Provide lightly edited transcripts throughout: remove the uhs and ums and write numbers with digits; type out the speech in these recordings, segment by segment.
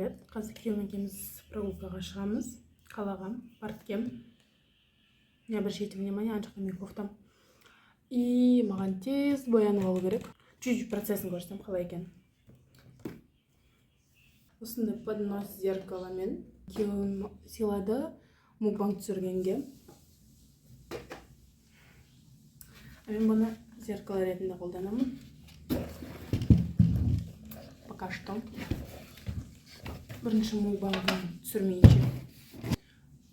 привет. Қазір күйеуім екеуміз прогулкаға шығамыз. Қалаға барып келем. Не обращайте внимание, ана жақта менің кофтам. И маған тез боянып алу керек. Чуть-чуть процесін көрсетем қалай екен. Осындай поднос зеркаламен күйеуім сыйлады мукбанг түсіргенге. Мен бұны зеркало ретінде қолданамын. Пока что. Бірінші мукбангын түсірмейінше.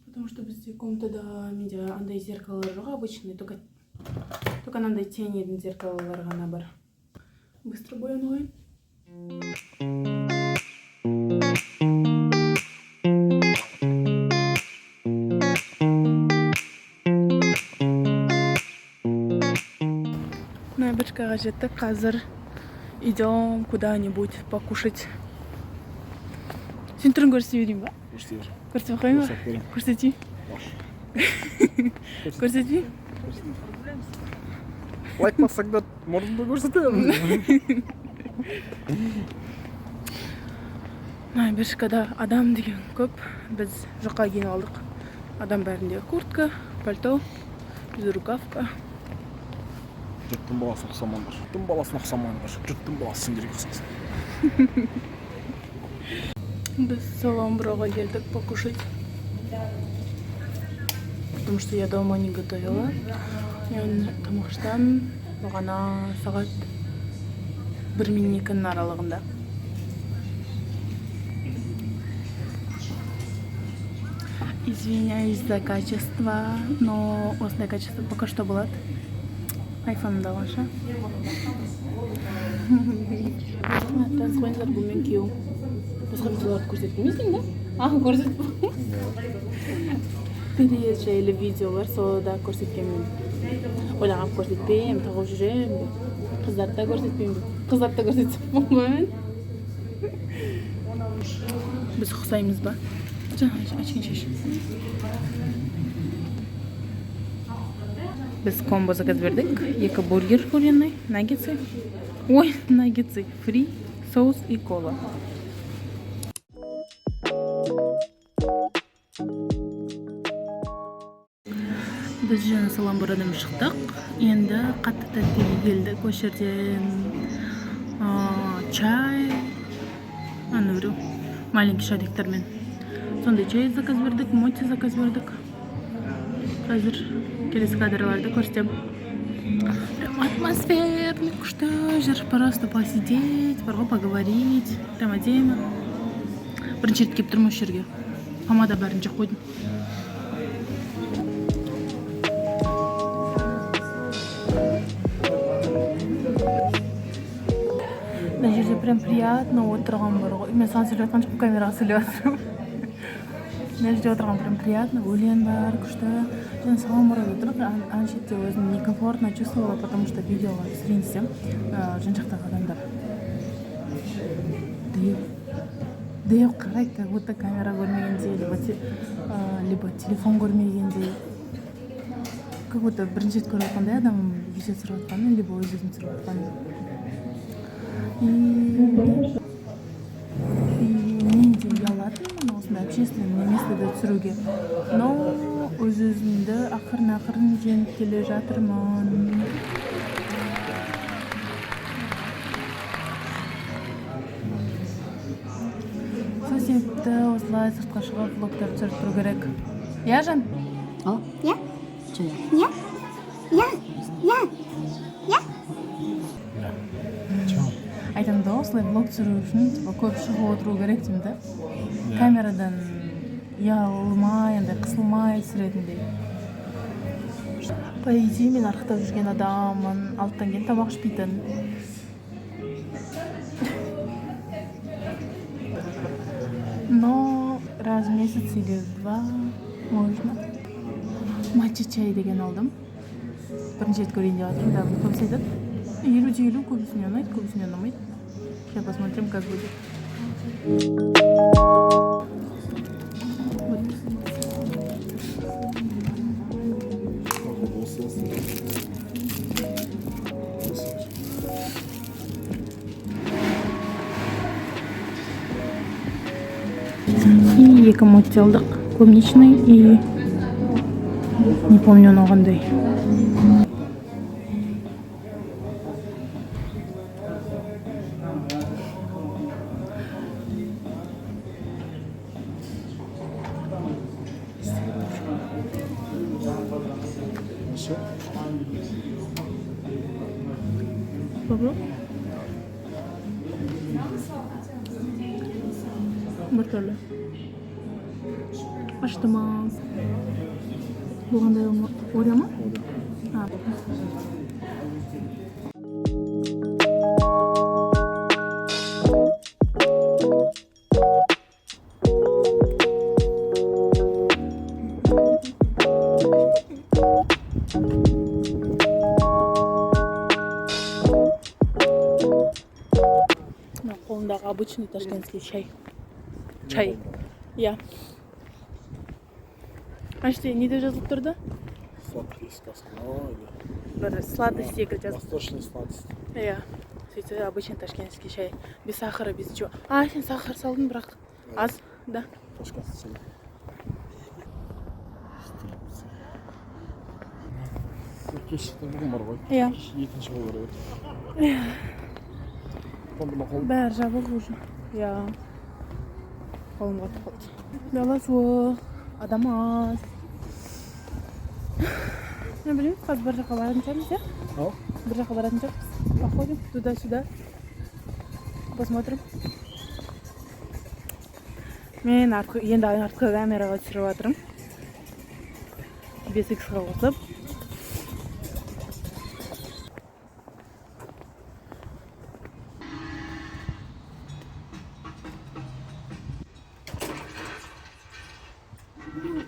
Потому что бізде комнатада менде андай зеркалар жоқ обычный, только андай тенейдің зеркалалар ғана бар. Быстро боянып Ноябрьская жеттік. Қазір идем куда-нибудь покушать. Сен түрін көрсете берейін ба? Көрсете қойын ба? Көрсете. Көрсете? Лайк бассаңдар, мұрынды көрсетемін. Ноябрьскада адам деген көп. Біз жаққа киініп алдық. Адам бәрінде куртка, пальто, безрукавка. Жұрттың баласын ұқсамаңдар. Жұрттың баласын ұқсамаңдар. Жұрттың баласы сендерге ұқсасын. Біз Саламбураға келдік покушать. Потому что я дома не готовила. Мен тамақтан бағана сағат 1 мен 2 аралығында. Извиняюсь за качество, но осындай качество пока что болады. Айфонымда алғанша. Танысқойыңыздар, бұл мен күйеуім. Басқа видеоларды көрсетпеймесің да? Көрсетпеймін. Переезжайлы видеолар сода көрсеткенмін. Ойлағам көрсетпеймін, тағып жүремін. Қыздарды да көрсетпеймін. Қыздарды да көрсетсем болмаймын. Біз ұқсаймыз ба? Açın şaş. Biz комбо заказ бердік. 2 бургер куриный, наггетсы. Ой, наггетсы. Фри, соус и кола. Біз жаңа Саламбурадан шықтық. Енді қатты тәттіге келдік. Осы жерден чай, маленький шариктермен. Сондай чай заказ бердік, моти заказ бердік. Қазір келесі кадрларды көрсетем. Прям атмосферный, күшті жер, просто посидеть, барға поговорить. Прям әдемі. Бірінші рет келіп тұрмын осы жерге. Помада бәрін жақ қойдым. Мына жерде прям приятно отырған бар ғой. Мен саған сөйлеп жатқан жоқпын, камераға сөйлеп жатырмын. Мына жерде отырған прям приятно, өлең бар, күшті. Және Саламбурада отырып, ана шетте өзім некомфортно чувствовала, потому что видеоға түсірейін десем, жан жақтағы адамдар дәу қарайды, как будто камера көрмегендей, либо телефон көрмегендей. Как будто бірінші рет көріп жатқандай адам видео түсіріп жатқаны, либо өзім түсіріп жатқаны. И мен де ұялатынмын осындай общественный местеде түсіруге. Но өз-өзімді ақырын жеңіп келе жатырмын. Сол себепті осылай сыртқа шығып влогтар түсіріп тұру керек. Я, Жан? Я? Что я? Я? Айтам да, осылай влог түсіру үшін көп шығып отыру керек деймін да. Камерадан ұялмай, қысылмай түсіретіндей. По идее, мен арықтап жүрген адаммын, алттан кейін тамақ ішпейтін. Но раз в месяц или 2 можно. Матча чай деген алдым. Бірінші рет көрейін деп жатырмын, да, көбісі айтады. 50-50, көбісіне ұнайды, көбісіне ұнамайды. Сейчас посмотрим, как будет. екі моти алдық. Клубничный и не помню анау қандай. Попробуй. Бір түрлі. Аштымас. Бұл қандай Орео ма? Қолындағы обычный ташкентский чай. Чай. Я. Ашты, не деп жазылып тұрды? Сладкий сказка. Или Бір сладость секрет жазылып. восточный сладость. Я. Сөйтсе обычный ташкентский чай. Без сахара, без чего. Сен сахар салдың, бірақ аз, да. Ташкентский чай. Кешікті бүгін бар ғой. Иә. Екінші қол бар еді. Қолыма қол. Бәрі жабық уже. Я. Қолым қатып қалды. Бала суық, адам аз. Мен білмеймін, қазір бір жаққа баратын шығармыз, иә? Ау? Бір жаққа баратын шығармыз. Походим туда-сюда. Посмотрим. Мен енді артқы камераға түсіріп жатырмын. 5X-ға қосып.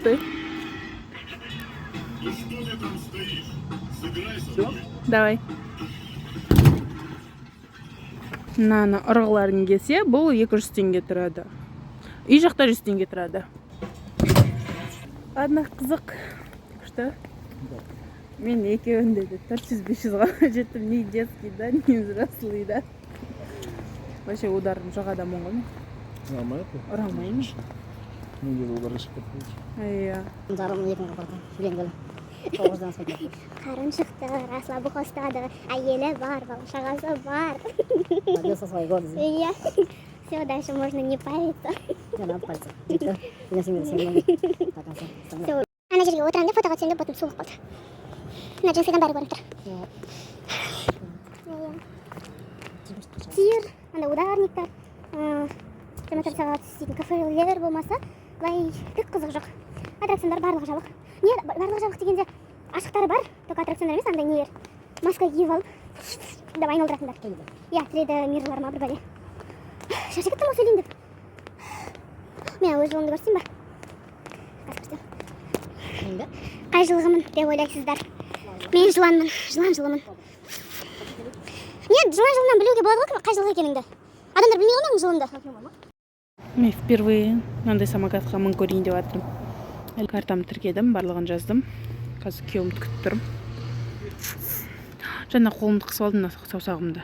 Ты? Давай. Наны ұрғыларын келсе, бұл 200 теңге тұрады. Үй жақта 100 теңге тұрады. Одна қызық. Что? Мен екеуінде де 400-500-ға жеттім. Не детский, да, не взрослый, да. Вообще ударым жоқ адамын ғой мен. Нормально? Ұрамаймын. Менде де удар ешіп кетпейді. Иә. Жарым 2 мыңға барды. Үйленгелі. 9-дан сәйкес. Қарын шықты, расслабық ұстады, әйелі бар, бала-шағасы бар. Добился своего. Иә. Все, дальше можно не париться. Не надо париться. Я семья. Все. Ана жерге отырамын деп фотоға түсемін деп ботым суық болды. Мына джинсыдан бәрі көрініп тұр. Тир, анда ударниктар, демонстрацияға істейтін кафелер болмаса, былай түк қызық жоқ. Аттракциондар барлығы жабық. Не, барлығы жабық дегенде ашықтары бар, только аттракциондар емес, андай нелер. Маска киіп алып, деп айналдыратындар. Иә, 3D мирлар ма бір бәле. Шаршап кеттім ғой сөйлейін деп. Мен өз жылымды көрсем ба? Қазір көрсем. Қай жылғымын деп ойлайсыздар? Мен жыланмын, жылан-жылымын. Нет, жылан-жылынан білуге болады ғой, қай жылғы екеніңді. Адамдар білмей ғой менің жылымды. Мен впервые мынандай самокатқа мін көрейін деп жатырмын. Картамды тіркедім, барлығын жаздым. Қазір күйеуімді күтіп тұрмын. Жаңа қолымды қысып алдым, саусағымды.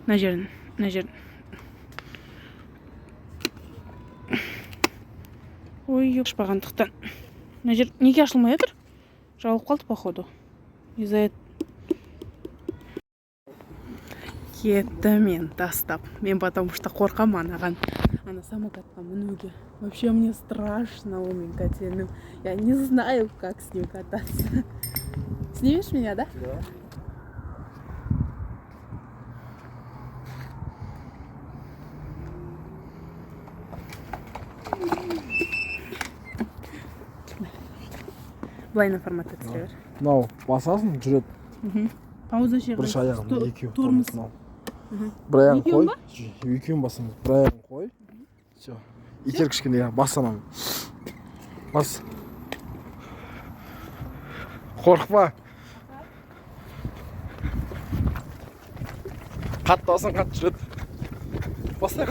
Мына жерін. Ой, ашпағандықтан. Мына жер неге ашылмай жатыр? Жауып қалды, походу. Из-за этого. Кетті мен тастап. Мен потому что қорқам анаған. Ана самокатқа мінуге. Вообще мне страшно умен котенным. Я не знаю, как с ним кататься. Снимешь меня, да? Да. Былайна форматта түсірер. Мынау басасың, жүреді. Пауза шеғын. Бір аяғын, екеуі. Тормоз. Бір аяғын Екеуін қой. Екеуін басамыз. Бір аяғын қой. Все. Итер кішкене басанам. Бас. Қорқпа. Қатты басаң қатты жүреді. Бастай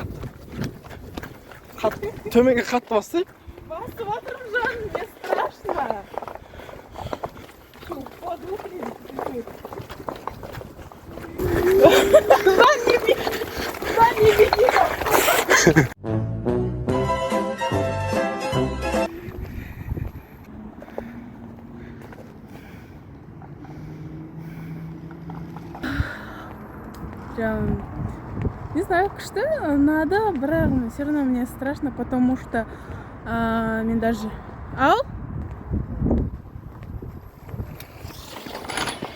қатты. Төменге қатты бастай. Басып отырмын жаным, мне страшно. Да не беги. Прям, не знаю, что надо, бірақ, все равно мне страшно, потому что мен даже... Ау?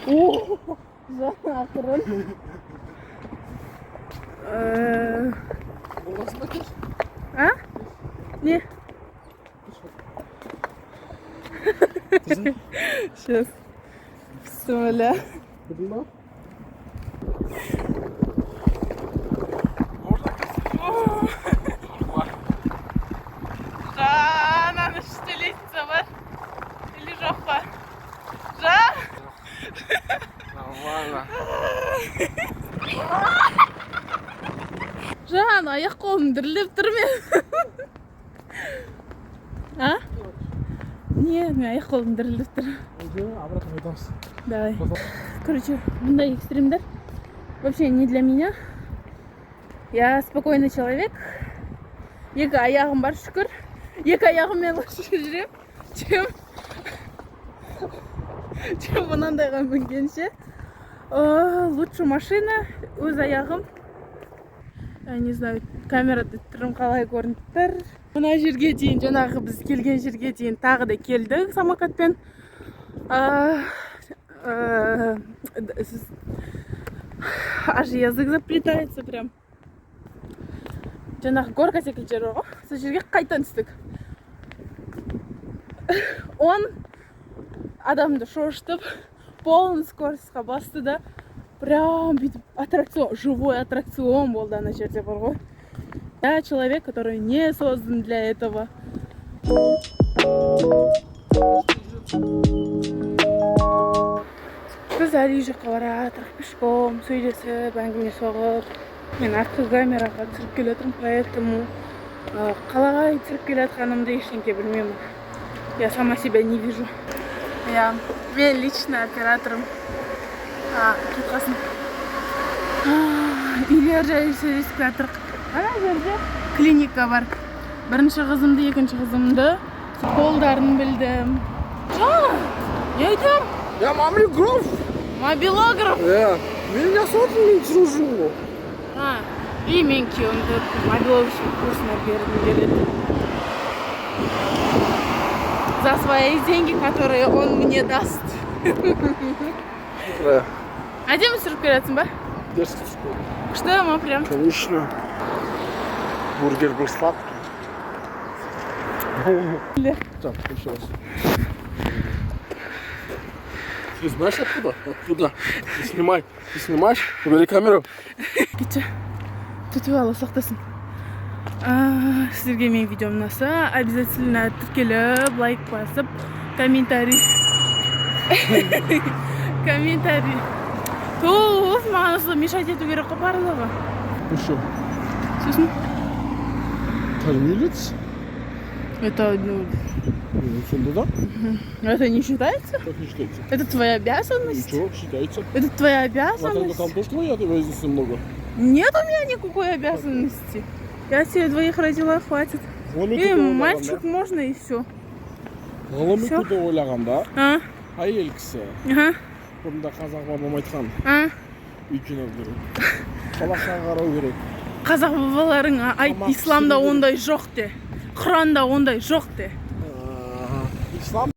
О, жаңа ақырын. А? Не? Сейчас. Соля. Жананы шетелейсің бар? Или жоқ па? Жан? Нормально. Жан, аяқ қолым дірілдеп тұр мен. А? Нет, мен аяқ қолым дірілдеп тұр. Обратно қайтамыз. Давай. Короче, мындай экстримдер вообще не для меня. Я спокойный человек. Екі аяғым бар, шүкір. Екі аяғыммен лучше жүрем, чем мынандайға мінгенше. Лучше машина, өз аяғым. Я не знаю, камерада түрім қалай көрініп тұр. Мына жерге дейін, жаңағы біз келген жерге дейін тағы да келдік самокатпен. Аж язык заплетается прям. Жаңағы горка секілді жер ғой. Сол жерге қайтан түстік. Он адамды шошытып, полный скоростьқа басты да, прям бүйтіп аттракцион, живой аттракцион болды ана жерде бар ғой. Я человек, который не создан для этого. Біз әлі жаққа баратырық пешком, сөйлесіп, әңгіме соғып. Мен артқы камераға түсіріп келе жатырмын, поэтому қалай түсіріп келе жатқанымды ештеңке білмеймін. Я сама себя не вижу. Я мен личный операторым. Тұтқасын. Үйлер жайы сөйлесіп жатырық. Ана жерде клиника бар. Бірінші қызымды, екінші қызымды қолдарын білдім. Не айтам? Я мамилограф. Мобилограф? Меня сотни служу. И мен күйеуімді мобилограф курсына бердім. За свои деньги, которые он мне даст. Әдемі сүріп келесің ба? Күшті ма прям? Конечно. Бургер был сладкий. Так, еще раз. Ты знаешь откуда? Откуда? Ты снимаешь? Убери камеру. Кетші, түтіп ала сақтасын. Сіздерге мен видеом ұнаса, обязательно тіркеліп, лайк басып, комментарий. Туф, маған осылай мешать ету керек қой барлығы. Ну что? Сосын? Кормилец? Это, ну, Да? это не считается? Как не считается? Это твоя обязанность? Ничего, считается. Это твоя А там обязанность? тоже твоя обязанности много. Нет у меня никакой обязанности. Я себе двоих родила, хватит. И мальчик можно, и все. Ғылыми күрді ойлағанда, А? әйел кісі, Ага. бұрында қазақ бабам айтқан, А? үйкені керек. Қалаққа қарау керек. Қазақ бабаларың айт, исламда ондай жоқ де. Құранда ондай жоқ де. Ислам.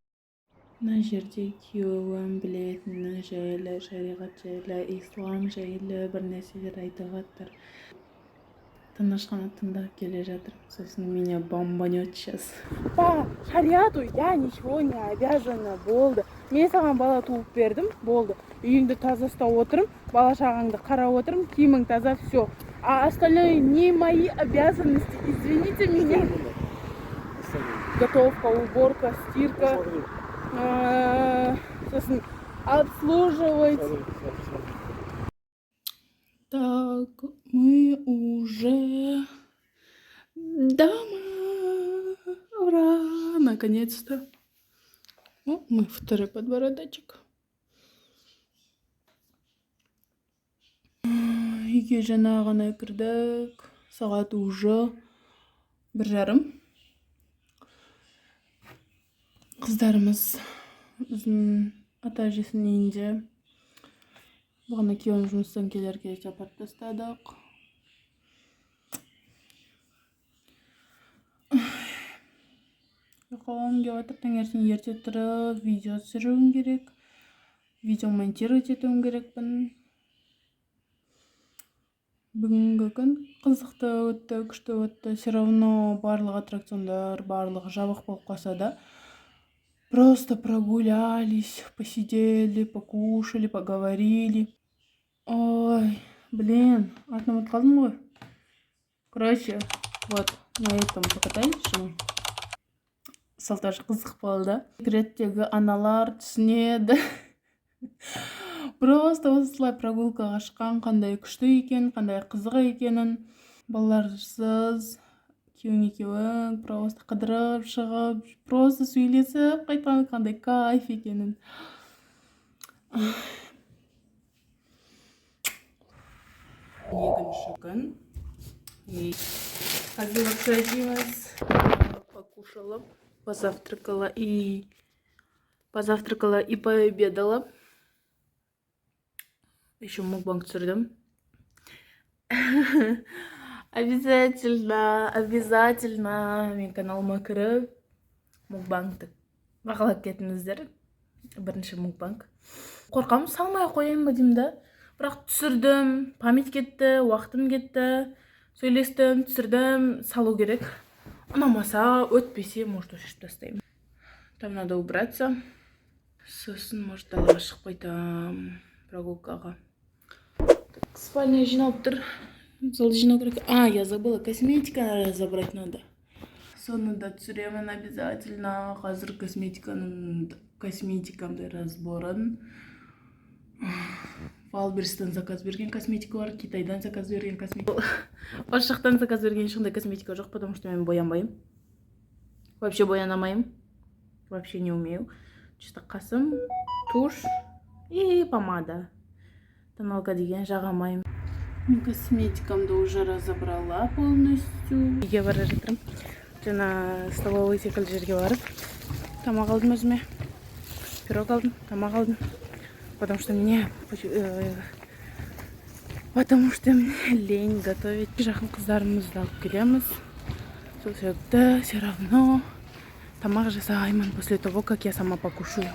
Мына жерде күйеуім білетіні жайлы, шариғат жайлы, ислам жайлы бір нәрселер айтып жатыр. Тыныш қана тыңдап келе жатыр. Сосын меня бомбанет сейчас. По шариату я ничего не обязана, болды. Мен саған бала туып бердім, болды. Үйіңді таза ұстап отырым, бала шағаңды қарап отырым, киімің таза, все. А остальное не мои обязанности. Извините меня. Готовка, уборка, стирка. Сосын обслуживать. Так, мы уже дома. Ура! Наконец-то. О, мой второй подбородочек. Үйге жаңа ғана кірдік. Сағат уже 1:30. Қыздарымыз біздің ата әжесінің үйінде. Бағана күйеуім жұмыстан келерге апарып тастадық. Ұйқым келіп жатыр. Таңертең ерте тұрып, видео түсіруім керек. Видео монтировать етуім керекпін. Бүгінгі күн қызықты өтті, күшті өтті. Все равно барлық аттракциондар, барлығы жабық болып қалса да, просто прогулялись, посидели, покушали, поговорили. Ой, блин, атын ұмытып қалдым ғой. Короче, вот, на этом покатались же. Салтаж қызық болды. Секреттегі аналар түсінеді. Просто осылай прогулкаға шыққан, қандай күшті екен, қандай қызық екенін. Балаларсыз, күйеуің екеуің просто қыдырып шығып, просто сөйлесіп қайтқан, қандай кайф екенін. Екінші күн. Қазір общаемся. Покушала, позавтракала и пообедала. Еще мукбанг түсірдім. Обязательно мен каналыма кіріп мукбангты бағалап кетіңіздер. Бірінші мукбанг. Қорқам, салмай қояйын ба деймін да. Бірақ түсірдім, память кетті, уақытым кетті. Сөйлестім, түсірдім, салу керек. Ұнамаса, өтпесе, может, өшіріп тастаймын. Там надо убраться. Сосын, может, далаға шығып қайтам прогулкаға. Спальня жиналып тұр. Залды жинау керек. Я забыла, косметика разобрать надо. Соны да түсіремін обязательно. Қазір косметикамды разборын. Валберстен заказ берген косметика бар, Китайдан заказ берген косметика. Осы жақтан заказ берген ешқандай косметика жоқ, потому что мен боянбаймын. Вообще боянамаймын. Вообще не умею. Чисто қасым, тушь и помада. Тоналка деген жағамаймын. Мен косметикамды уже разобрала полностью. Үйге бара жатырмын. Жаңа столовый секілді жерге барып, тамақ алдым өзіме. Пирог алдым, тамақ алдым. Потому что мне лень готовить. Жақын қыздарымызды алып келеміз. Сол себепті все равно тамақ жасаймын после того, как я сама покушаю.